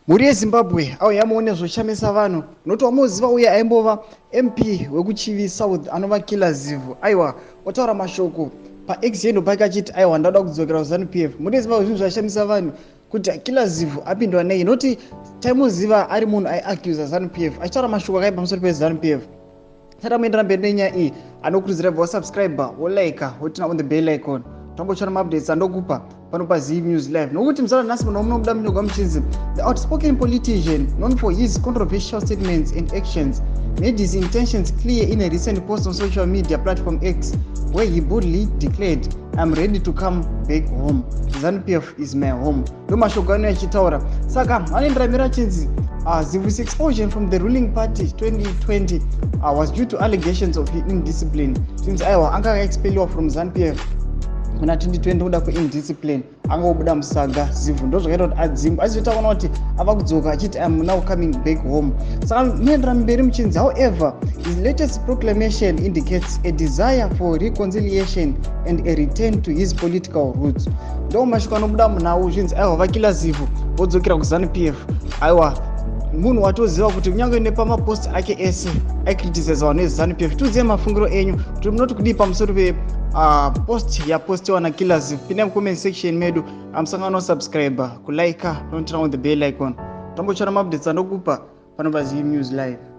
Muri Zimbabwe au yamuone zvochamisa vanhu noti wamuziva uya aimbova MP wekuchivi South anova kila Zivhu aiwa wataura mashoko paX yendo pake achiti aiwa ndada kudzokera kuZanu PF. Muri Zimbabwe zvinhu zvashamisa vanhu kuti kila Zivhu apindwa nei noti taimuziva ari munhu aiaccuse Zanu PF achitaura mashoko akaipa pamusoro peZanu PF. Saka muendera mberi nenyaya iyi anokurudzira wasubscriber wolike wotina on the bell icon tombochona maupdates andokupa pano paZim News Live nokuti msala nhasi munhu munomuda mnangagwa muchinzi the outspoken politician known for his controversial statements and actions made his intentions clear in a recent post on social media platform X where he boldly declared I'm ready to come back home. Zanu PF is my home. Ndo mashoko ano achitaura. Saka anoendera mberi achinzi Zivhu's expulsion from the ruling party 2020 was due to allegations of indiscipline since aiwa anga expelled from Zanu PF kuna 2020 kuda kuindiscipline angobuda musaga Zivhu ndo zvakaita kuti adzimbu achizotaona kuti ava kudzoka achiti I'm now coming back home. Saka muendera mberi muchinzi however his latest proclamation indicates a desire for reconciliation and a return to his political roots. Ndo mashoko anobuda munhawu zvinzi aiwa vakila Zivhu vodzokera kuZanu PF aiwa munhu watoziva kuti kunyange nepamapost ake ese aikriticize vanhu veZanu PF tuzive mafungiro enyu kuti munoti kudii pamusoro pe post yapostiwa naKilla Zivhu. Pinda mucomment section medu amusangana nosubscriber kulike nokuturn on the bell icon tombochona maupdates andokupa pano paZim News Live.